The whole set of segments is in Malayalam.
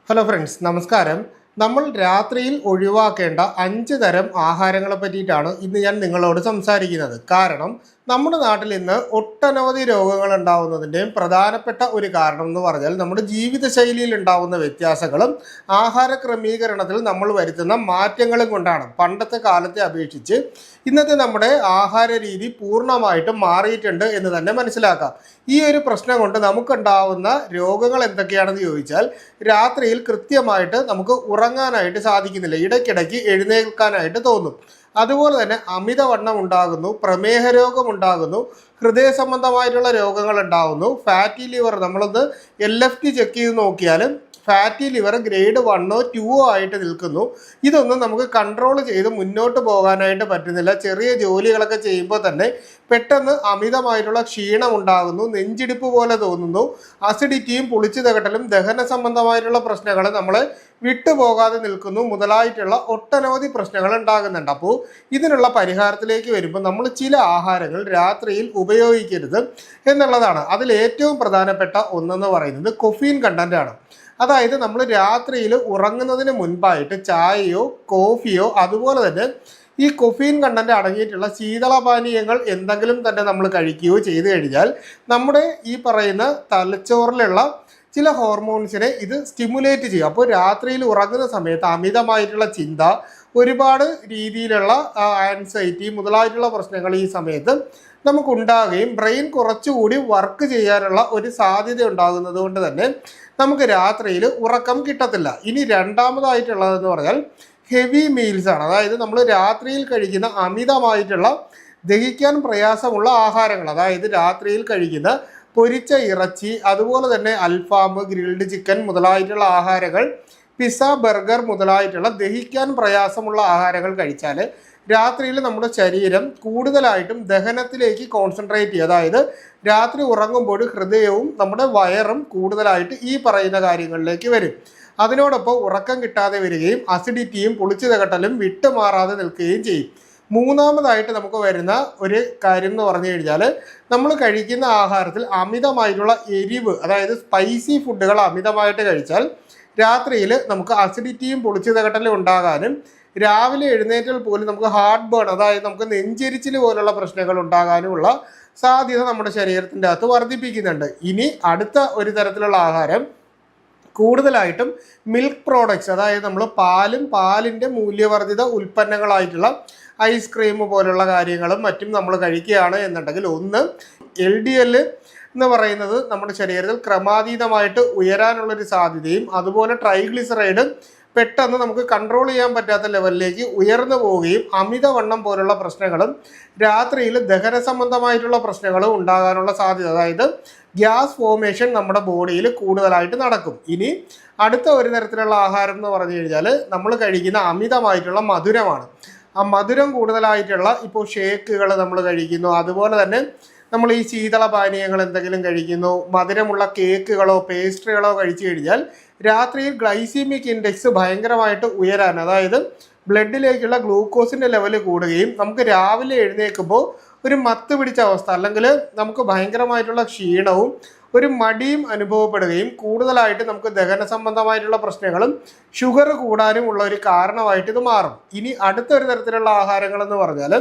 ഹലോ ഫ്രണ്ട്സ്, നമസ്കാരം. നമ്മൾ രാത്രിയിൽ ഒഴിവാക്കേണ്ട 5 തരം ആഹാരങ്ങളെ പറ്റിയിട്ടാണ് ഇന്ന് ഞാൻ നിങ്ങളോട് സംസാരിക്കുന്നത്. കാരണം നമ്മുടെ നാട്ടിൽ ഇന്ന് ഒട്ടനവധി രോഗങ്ങൾ ഉണ്ടാവുന്നതിൻ്റെയും പ്രധാനപ്പെട്ട ഒരു കാരണം എന്ന് പറഞ്ഞാൽ നമ്മുടെ ജീവിതശൈലിയിൽ ഉണ്ടാവുന്ന വ്യത്യാസങ്ങളും ആഹാര ക്രമീകരണത്തിൽ നമ്മൾ വരുത്തുന്ന മാറ്റങ്ങളും കൊണ്ടാണ്. പണ്ടത്തെ കാലത്തെ അപേക്ഷിച്ച് ഇന്നത്തെ നമ്മുടെ ആഹാര രീതി പൂർണ്ണമായിട്ടും മാറിയിട്ടുണ്ട് എന്ന് തന്നെ മനസ്സിലാക്കാം. ഈ ഒരു പ്രശ്നം കൊണ്ട് നമുക്കുണ്ടാവുന്ന രോഗങ്ങൾ എന്തൊക്കെയാണെന്ന് ചോദിച്ചാൽ, രാത്രിയിൽ കൃത്യമായിട്ട് നമുക്ക് ഉറങ്ങാനായിട്ട് സാധിക്കുന്നില്ല, ഇടയ്ക്കിടയ്ക്ക് എഴുന്നേൽക്കാനായിട്ട് തോന്നും. അതുപോലെ തന്നെ അമിതവണ്ണം ഉണ്ടാകുന്നു, പ്രമേഹ രോഗം ഉണ്ടാകുന്നു, ഹൃദയ സംബന്ധമായിട്ടുള്ള രോഗങ്ങൾ ഉണ്ടാകുന്നു, ഫാറ്റി ലിവർ. നമ്മളൊന്ന് LFT ചെക്ക് ചെയ്ത് നോക്കിയാലും ഫാറ്റി ലിവർ ഗ്രേഡ് 1ഓ 2ഓ ആയിട്ട് നിൽക്കുന്നു. ഇതൊന്നും നമുക്ക് കൺട്രോൾ ചെയ്ത് മുന്നോട്ട് പോകാനായിട്ട് പറ്റുന്നില്ല. ചെറിയ ജോലികളൊക്കെ ചെയ്യുമ്പോൾ തന്നെ പെട്ടെന്ന് അമിതമായിട്ടുള്ള ക്ഷീണം ഉണ്ടാകുന്നു, നെഞ്ചിടിപ്പ് പോലെ തോന്നുന്നു, അസിഡിറ്റിയും പുളിച്ചു തകട്ടലും ദഹന സംബന്ധമായിട്ടുള്ള പ്രശ്നങ്ങൾ നമ്മളെ വിട്ടുപോകാതെ നിൽക്കുന്നു മുതലായിട്ടുള്ള ഒട്ടനവധി പ്രശ്നങ്ങൾ ഉണ്ടാകുന്നുണ്ട്. അപ്പോൾ ഇതിനുള്ള പരിഹാരത്തിലേക്ക് വരുമ്പോൾ നമ്മൾ ചില ആഹാരങ്ങൾ രാത്രിയിൽ ഉപയോഗിക്കരുത് എന്നുള്ളതാണ്. അതിൽ ഏറ്റവും പ്രധാനപ്പെട്ട ഒന്നെന്ന് പറയുന്നത് കൊഫീൻ കണ്ടൻ്റ് ആണ്. അതായത് നമ്മൾ രാത്രിയിൽ ഉറങ്ങുന്നതിന് മുൻപായിട്ട് ചായയോ കോഫിയോ അതുപോലെ തന്നെ ഈ കൊഫീൻ കണ്ടന്റ് അടങ്ങിയിട്ടുള്ള ശീതളപാനീയങ്ങൾ എന്തെങ്കിലും തന്നെ നമ്മൾ കഴിക്കുകയോ ചെയ്തു കഴിഞ്ഞാൽ നമ്മുടെ ഈ പറയുന്ന തലച്ചോറിലുള്ള ചില ഹോർമോൺസിനെ ഇത് സ്റ്റിമുലേറ്റ് ചെയ്യും. അപ്പോൾ രാത്രിയിൽ ഉറങ്ങുന്ന സമയത്ത് അമിതമായിട്ടുള്ള ചിന്ത, ഒരുപാട് രീതിയിലുള്ള ആൻസൈറ്റി മുതലായിട്ടുള്ള പ്രശ്നങ്ങൾ ഈ സമയത്ത് നമുക്കുണ്ടാകുകയും ബ്രെയിൻ കുറച്ചുകൂടി വർക്ക് ചെയ്യാനുള്ള ഒരു സാധ്യത ഉണ്ടാകുന്നത് കൊണ്ട് തന്നെ നമുക്ക് രാത്രിയിൽ ഉറക്കം കിട്ടത്തില്ല. ഇനി രണ്ടാമതായിട്ടുള്ളതെന്ന് പറഞ്ഞാൽ ഹെവി മീൽസ് ആണ്. അതായത് നമ്മൾ രാത്രിയിൽ കഴിക്കുന്ന അമിതമായിട്ടുള്ള ദഹിക്കാൻ പ്രയാസമുള്ള ആഹാരങ്ങൾ, അതായത് രാത്രിയിൽ കഴിക്കുന്ന പൊരിച്ച ഇറച്ചി, അതുപോലെ തന്നെ അൽഫാം, ഗ്രിൽഡ് ചിക്കൻ മുതലായിട്ടുള്ള ആഹാരങ്ങൾ, പിസ്സ, ബർഗർ മുതലായിട്ടുള്ള ദഹിക്കാൻ പ്രയാസമുള്ള ആഹാരങ്ങൾ കഴിച്ചാൽ രാത്രിയിൽ നമ്മുടെ ശരീരം കൂടുതലായിട്ടും ദഹനത്തിലേക്ക് കോൺസെൻട്രേറ്റ് ചെയ്യും. അതായത് രാത്രി ഉറങ്ങുമ്പോൾ ഹൃദയവും നമ്മുടെ വയറും കൂടുതലായിട്ട് ഈ പറയുന്ന കാര്യങ്ങളിലേക്ക് വരും. അതിനോടൊപ്പം ഉറക്കം കിട്ടാതെ വരികയും അസിഡിറ്റിയും പുളിച്ചു തകട്ടലും വിട്ടുമാറാതെ നിൽക്കുകയും ചെയ്യും. മൂന്നാമതായിട്ട് നമുക്ക് വരുന്ന ഒരു കാര്യം എന്ന് പറഞ്ഞു കഴിഞ്ഞാൽ, നമ്മൾ കഴിക്കുന്ന ആഹാരത്തിൽ അമിതമായിട്ടുള്ള എരിവ്, അതായത് സ്പൈസി ഫുഡുകൾ അമിതമായിട്ട് കഴിച്ചാൽ രാത്രിയിൽ നമുക്ക് അസിഡിറ്റിയും പുളിച്ചു തകട്ടലും ഉണ്ടാകാനും രാവിലെ എഴുന്നേറ്റാൽ പോലും നമുക്ക് ഹാർട്ട് ബേൺ, അതായത് നമുക്ക് നെഞ്ചെരിച്ചിൽ പോലുള്ള പ്രശ്നങ്ങൾ ഉണ്ടാകാനുമുള്ള സാധ്യത നമ്മുടെ ശരീരത്തിൻ്റെ അകത്ത് വർദ്ധിപ്പിക്കുന്നുണ്ട്. ഇനി അടുത്ത ഒരു തരത്തിലുള്ള ആഹാരം കൂടുതലായിട്ടും മിൽക്ക് പ്രോഡക്ട്സ്, അതായത് നമ്മൾ പാലിൻ്റെ മൂല്യവർദ്ധിത ഉൽപ്പന്നങ്ങളായിട്ടുള്ള ഐസ്ക്രീം പോലുള്ള കാര്യങ്ങളും മറ്റും നമ്മൾ കഴിക്കുകയാണ് എന്നുണ്ടെങ്കിൽ, ഒന്ന് LDL എന്ന് പറയുന്നത് നമ്മുടെ ശരീരത്തിൽ ക്രമാതീതമായിട്ട് ഉയരാനുള്ളൊരു സാധ്യതയും, അതുപോലെ ട്രൈഗ്ലിസറൈഡ് പെട്ടെന്ന് നമുക്ക് കൺട്രോൾ ചെയ്യാൻ പറ്റാത്ത ലെവലിലേക്ക് ഉയർന്നു പോവുകയും അമിതവണ്ണം പോലുള്ള പ്രശ്നങ്ങളും രാത്രിയിൽ ദഹന സംബന്ധമായിട്ടുള്ള പ്രശ്നങ്ങളും ഉണ്ടാകാനുള്ള സാധ്യത, അതായത് ഗ്യാസ് ഫോർമേഷൻ നമ്മുടെ ബോഡിയിൽ കൂടുതലായിട്ട് നടക്കും. ഇനി അടുത്ത ഒരു തരത്തിലുള്ള ആഹാരം എന്ന് പറഞ്ഞു കഴിഞ്ഞാൽ നമ്മൾ കഴിക്കുന്ന അമിതമായിട്ടുള്ള മധുരമാണ്. ആ മധുരം കൂടുതലായിട്ടുള്ള ഇപ്പോൾ ഷേക്കുകൾ നമ്മൾ കഴിക്കുന്നു, അതുപോലെ തന്നെ നമ്മൾ ഈ ശീതളപാനീയങ്ങൾ എന്തെങ്കിലും കഴിക്കുന്നു, മധുരമുള്ള കേക്കുകളോ പേസ്ട്രികളോ കഴിച്ചു കഴിഞ്ഞാൽ രാത്രിയിൽ ഗ്ലൈസീമിക് ഇൻഡെക്സ് ഭയങ്കരമായിട്ട് ഉയരാൻ, അതായത് ബ്ലഡിലേക്കുള്ള ഗ്ലൂക്കോസിൻ്റെ ലെവൽ കൂടുകയും നമുക്ക് രാവിലെ എഴുന്നേൽക്കുമ്പോൾ ഒരു മത്ത് പിടിച്ച അവസ്ഥ, അല്ലെങ്കിൽ നമുക്ക് ഭയങ്കരമായിട്ടുള്ള ക്ഷീണവും ഒരു മടിയും അനുഭവപ്പെടുകയും കൂടുതലായിട്ട് നമുക്ക് ദഹന സംബന്ധമായിട്ടുള്ള പ്രശ്നങ്ങളും ഷുഗർ കൂടാനും ഉള്ള ഒരു കാരണമായിട്ട് ഇത് മാറും. ഇനി അടുത്തൊരു തരത്തിലുള്ള ആഹാരങ്ങളെന്ന് പറഞ്ഞാൽ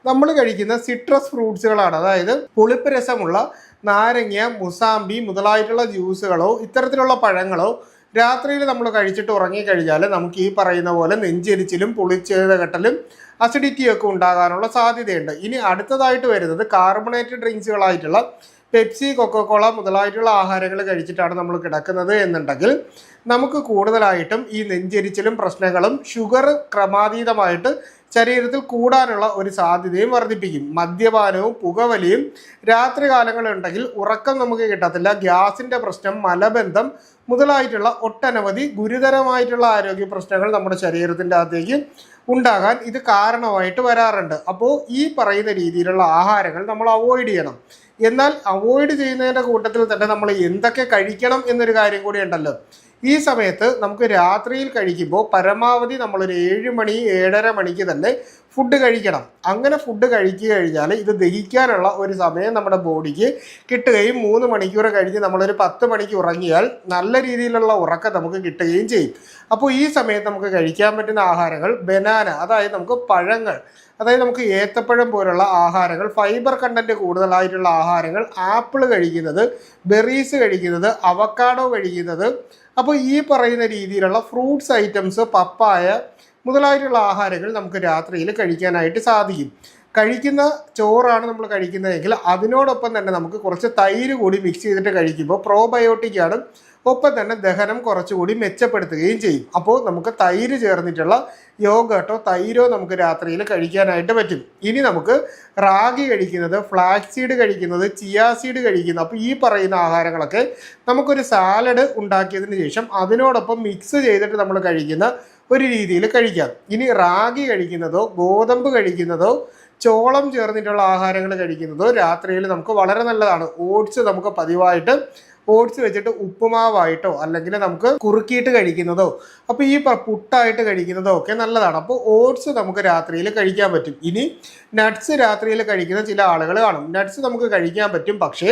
നമ്മൾ കഴിക്കുന്ന സിട്രസ് ഫ്രൂട്ട്സുകളാണ്. അതായത് പുളിപ്പ് രസമുള്ള നാരങ്ങ, മുസാമ്പി മുതലായിട്ടുള്ള ജ്യൂസുകളോ ഇത്തരത്തിലുള്ള പഴങ്ങളോ രാത്രിയിൽ നമ്മൾ കഴിച്ചിട്ട് ഉറങ്ങിക്കഴിഞ്ഞാൽ നമുക്ക് ഈ പറയുന്ന പോലെ നെഞ്ചെരിച്ചിലും പുളിച്ചേത കെട്ടലും അസിഡിറ്റിയൊക്കെ ഉണ്ടാകാനുള്ള സാധ്യതയുണ്ട്. ഇനി അടുത്തതായിട്ട് വരുന്നത് കാർബണേറ്റഡ് ഡ്രിങ്ക്സുകളായിട്ടുള്ള പെപ്സി, കൊക്കോകോള മുതലായിട്ടുള്ള ആഹാരങ്ങൾ കഴിച്ചിട്ടാണ് നമ്മൾ കിടക്കുന്നത് എന്നുണ്ടെങ്കിൽ നമുക്ക് കൂടുതലായിട്ടും ഈ നെഞ്ചെരിച്ചിലും പ്രശ്നങ്ങളും ഷുഗർ ക്രമാതീതമായിട്ട് ശരീരത്തിൽ കൂടാനുള്ള ഒരു സാധ്യതയും വർദ്ധിപ്പിക്കും. മദ്യപാനവും പുകവലിയും രാത്രി കാലങ്ങളുണ്ടെങ്കിൽ ഉറക്കം നമുക്ക് കിട്ടത്തില്ല, ഗ്യാസിൻ്റെ പ്രശ്നം, മലബന്ധം മുതലായിട്ടുള്ള ഒട്ടനവധി ഗുരുതരമായിട്ടുള്ള ആരോഗ്യ പ്രശ്നങ്ങൾ നമ്മുടെ ശരീരത്തിൻ്റെ അകത്തേക്ക് ഉണ്ടാകാൻ ഇത് കാരണമായിട്ട് വരാറുണ്ട്. അപ്പോൾ ഈ പറയുന്ന രീതിയിലുള്ള ആഹാരങ്ങൾ നമ്മൾ അവോയ്ഡ് ചെയ്യണം. എന്നാൽ അവോയ്ഡ് ചെയ്യുന്നതിൻ്റെ കൂട്ടത്തിൽ തന്നെ നമ്മൾ എന്തൊക്കെ കഴിക്കണം എന്നൊരു കാര്യം കൂടി ഉണ്ടല്ലോ. ഈ സമയത്ത് നമുക്ക് രാത്രിയിൽ കഴിക്കുമ്പോൾ പരമാവധി നമ്മളൊരു 7 മണി 7:30 മണിക്ക് തന്നെ ഫുഡ് കഴിക്കണം. അങ്ങനെ ഫുഡ് കഴിച്ചു കഴിഞ്ഞാൽ ഇത് ദഹിക്കാനുള്ള ഒരു സമയം നമ്മുടെ ബോഡിക്ക് കിട്ടുകയും 3 മണിക്കൂർ കഴിഞ്ഞ് നമ്മളൊരു 10 മണിക്ക് ഉറങ്ങിയാൽ നല്ല രീതിയിലുള്ള ഉറക്കം നമുക്ക് കിട്ടുകയും ചെയ്യും. അപ്പോൾ ഈ സമയത്ത് നമുക്ക് കഴിക്കാൻ പറ്റുന്ന ആഹാരങ്ങൾ ബനാന, അതായത് നമുക്ക് പഴങ്ങൾ, അതായത് നമുക്ക് ഏത്തപ്പഴം പോലുള്ള ആഹാരങ്ങൾ, ഫൈബർ കണ്ടൻറ്റ് കൂടുതലായിട്ടുള്ള ആഹാരങ്ങൾ, ആപ്പിൾ കഴിക്കുന്നത്, ബെറീസ് കഴിക്കുന്നത്, അവക്കാഡോ കഴിക്കുന്നത്. അപ്പോൾ ഈ പറയുന്ന രീതിയിലുള്ള ഫ്രൂട്ട്സ് ഐറ്റംസ്, പപ്പായ മുതലായിട്ടുള്ള ആഹാരങ്ങൾ നമുക്ക് രാത്രിയിൽ കഴിക്കാനായിട്ട് സാധിക്കും. കഴിക്കുന്ന ചോറാണ് നമ്മൾ കഴിക്കുന്നതെങ്കിൽ അതിനോടൊപ്പം തന്നെ നമുക്ക് കുറച്ച് തൈര് കൂടി മിക്സ് ചെയ്തിട്ട് കഴിക്കുമ്പോൾ പ്രോബയോട്ടിക്കാണ്, ഒപ്പം തന്നെ ദഹനം കുറച്ചുകൂടി മെച്ചപ്പെടുത്തുകയും ചെയ്യും. അപ്പോൾ നമുക്ക് തൈര് ചേർന്നിട്ടുള്ള യോഗട്ടോ തൈരോ നമുക്ക് രാത്രിയിൽ കഴിക്കാനായിട്ട് പറ്റും. ഇനി നമുക്ക് റാഗി കഴിക്കുന്നത്, ഫ്ലാക്സ് സീഡ് കഴിക്കുന്നത്, ചിയാ സീഡ് കഴിക്കുന്നത്, അപ്പോൾ ഈ പറയുന്ന ആഹാരങ്ങളൊക്കെ നമുക്കൊരു സാലഡ് ഉണ്ടാക്കിയതിന് ശേഷം അതിനോടൊപ്പം മിക്സ് ചെയ്തിട്ട് നമ്മൾ കഴിക്കുന്ന ഒരു രീതിയിൽ കഴിക്കാം. ഇനി റാഗി കഴിക്കുന്നതോ ഗോതമ്പ് കഴിക്കുന്നതോ ചോളം ചേർന്നിട്ടുള്ള ആഹാരങ്ങൾ കഴിക്കുന്നതോ രാത്രിയിൽ നമുക്ക് വളരെ നല്ലതാണ്. ഓട്സ് നമുക്ക് പതിവായിട്ട് ഓട്സ് വെച്ചിട്ട് ഉപ്പുമാവായിട്ടോ അല്ലെങ്കിൽ നമുക്ക് കുറുക്കിയിട്ട് കഴിക്കുന്നതോ, അപ്പോൾ ഈ പുട്ടായിട്ട് കഴിക്കുന്നതോ ഒക്കെ നല്ലതാണ്. അപ്പോൾ ഓട്സ് നമുക്ക് രാത്രിയിൽ കഴിക്കാൻ പറ്റും. ഇനി നട്ട്സ് രാത്രിയിൽ കഴിക്കുന്ന ചില ആളുകൾ കാണും. നട്ട്സ് നമുക്ക് കഴിക്കാൻ പറ്റും, പക്ഷേ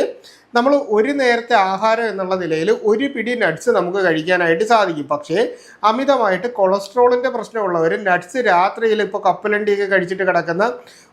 നമ്മൾ ഒരു നേരത്തെ ആഹാരം എന്നുള്ള നിലയിൽ ഒരു പിടി നട്ട്സ് നമുക്ക് കഴിക്കാനായിട്ട് സാധിക്കും. പക്ഷേ അമിതമായിട്ട് കൊളസ്ട്രോളിൻ്റെ പ്രശ്നമുള്ളവർ നട്ട്സ് രാത്രിയിൽ ഇപ്പോൾ കപ്പലണ്ടിയൊക്കെ കഴിച്ചിട്ട് കിടക്കുന്ന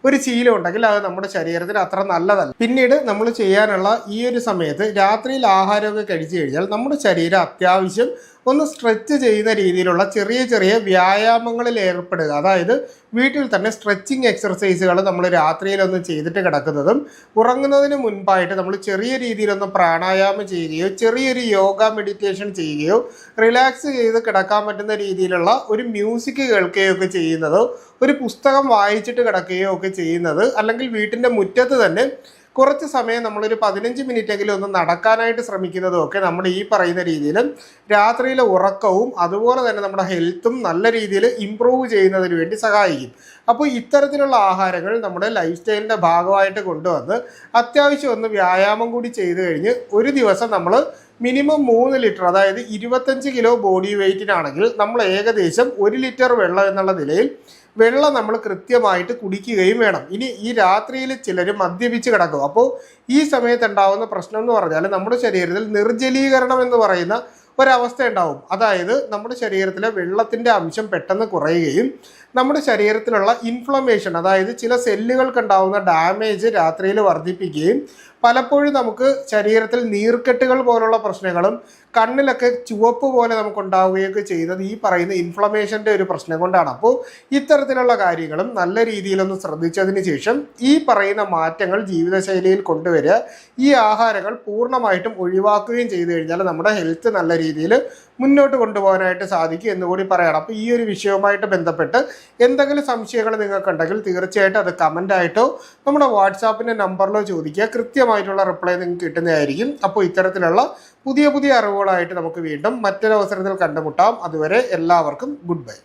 ഒരു ശീലം ഉണ്ടെങ്കിൽ അത് നമ്മുടെ ശരീരത്തിന് അത്ര നല്ലതല്ല. പിന്നീട് നമ്മൾ ചെയ്യാനുള്ള ഈ ഒരു സമയത്ത് രാത്രിയിൽ ആഹാരമൊക്കെ കഴിച്ചു കഴിഞ്ഞാൽ നമ്മുടെ ശരീരം അത്യാവശ്യം ഒന്ന് സ്ട്രെച്ച് ചെയ്യുന്ന രീതിയിലുള്ള ചെറിയ ചെറിയ വ്യായാമങ്ങളിൽ ഏർപ്പെടുക. അതായത് വീട്ടിൽ തന്നെ സ്ട്രെച്ചിങ് എക്സർസൈസുകൾ നമ്മൾ രാത്രിയിലൊന്ന് ചെയ്തിട്ട് കിടക്കുന്നതും, ഉറങ്ങുന്നതിന് മുൻപായിട്ട് നമ്മൾ ചെറിയ രീതിയിലൊന്ന് പ്രാണായാമം ചെയ്യുകയോ ചെറിയൊരു യോഗ മെഡിറ്റേഷൻ ചെയ്യുകയോ റിലാക്സ് ചെയ്ത് കിടക്കാൻ പറ്റുന്ന രീതിയിലുള്ള ഒരു മ്യൂസിക് കേൾക്കുകയോ ഒക്കെ ചെയ്യുന്നതോ, ഒരു പുസ്തകം വായിച്ചിട്ട് കിടക്കുകയോ ഒക്കെ ചെയ്യുന്നത്, അല്ലെങ്കിൽ വീട്ടിൻ്റെ മുറ്റത്ത് തന്നെ കുറച്ച് സമയം നമ്മളൊരു 15 മിനിറ്റെങ്കിലും ഒന്ന് നടക്കാനായിട്ട് ശ്രമിക്കുന്നതും ഒക്കെ നമ്മുടെ ഈ പറയുന്ന രീതിയിൽ രാത്രിയിലെ ഉറക്കവും അതുപോലെ തന്നെ നമ്മുടെ ഹെൽത്തും നല്ല രീതിയിൽ ഇമ്പ്രൂവ് ചെയ്യുന്നതിന് വേണ്ടി സഹായിക്കും. അപ്പോൾ ഇത്തരത്തിലുള്ള ആഹാരങ്ങൾ നമ്മുടെ ലൈഫ് സ്റ്റൈലിൻ്റെ ഭാഗമായിട്ട് കൊണ്ടുവന്ന് അത്യാവശ്യം ഒന്ന് വ്യായാമം കൂടി ചെയ്ത് കഴിഞ്ഞ് ഒരു ദിവസം നമ്മൾ മിനിമം 3 ലിറ്റർ, അതായത് 25 കിലോ ബോഡി വെയ്റ്റിനാണെങ്കിൽ നമ്മൾ ഏകദേശം 1 ലിറ്റർ വെള്ളം എന്നുള്ള നിലയിൽ വെള്ളം നമ്മൾ കൃത്യമായിട്ട് കുടിക്കുകയും വേണം. ഇനി ഈ രാത്രിയിൽ ചിലർ മദ്യപിച്ച് കിടക്കും. അപ്പോൾ ഈ സമയത്ത് ഉണ്ടാകുന്ന പ്രശ്നം എന്ന് പറഞ്ഞാൽ നമ്മുടെ ശരീരത്തിൽ നിർജ്ജലീകരണം എന്ന് പറയുന്ന ഒരവസ്ഥ ഉണ്ടാവും. അതായത് നമ്മുടെ ശരീരത്തിലെ വെള്ളത്തിൻ്റെ അംശം പെട്ടെന്ന് കുറയുകയും നമ്മുടെ ശരീരത്തിലുള്ള ഇൻഫ്ലമേഷൻ, അതായത് ചില സെല്ലുകൾക്കുണ്ടാവുന്ന ഡാമേജ് രാത്രിയിൽ വർദ്ധിപ്പിക്കുകയും പലപ്പോഴും നമുക്ക് ശരീരത്തിൽ നീർക്കെട്ടുകൾ പോലുള്ള പ്രശ്നങ്ങളും കണ്ണിലൊക്കെ ചുവപ്പ് പോലെ നമുക്കുണ്ടാവുകയൊക്കെ ചെയ്യുന്നത് ഈ പറയുന്ന ഇൻഫ്ലമേഷൻ്റെ ഒരു പ്രശ്നം കൊണ്ടാണ്. അപ്പോൾ ഇത്തരത്തിലുള്ള കാര്യങ്ങളും നല്ല രീതിയിലൊന്ന് ശ്രദ്ധിച്ചതിന് ശേഷം ഈ പറയുന്ന മാറ്റങ്ങൾ ജീവിതശൈലിയിൽ കൊണ്ടുവരിക, ഈ ആഹാരങ്ങൾ പൂർണ്ണമായിട്ടും ഒഴിവാക്കുകയും ചെയ്തു കഴിഞ്ഞാൽ നമ്മുടെ ഹെൽത്ത് നല്ല രീതിയിൽ മുന്നോട്ട് കൊണ്ടുപോകാനായിട്ട് സാധിക്കും എന്നുകൂടി പറയണം. അപ്പോൾ ഈ ഒരു വിഷയവുമായിട്ട് ബന്ധപ്പെട്ട് എന്തെങ്കിലും സംശയങ്ങൾ നിങ്ങൾക്കുണ്ടെങ്കിൽ തീർച്ചയായിട്ടും അത് കമൻ്റായിട്ടോ നമ്മുടെ വാട്സാപ്പിൻ്റെ നമ്പറിലോ ചോദിക്കുക. കൃത്യമായിട്ടുള്ള റിപ്ലൈ നിങ്ങൾക്ക് കിട്ടുന്നതായിരിക്കും. അപ്പോൾ ഇത്തരത്തിലുള്ള പുതിയ പുതിയ അറിവുകളായിട്ട് നമുക്ക് വീണ്ടും മറ്റൊരു അവസരത്തിൽ കണ്ടുമുട്ടാം. അതുവരെ എല്ലാവർക്കും ഗുഡ് ബൈ.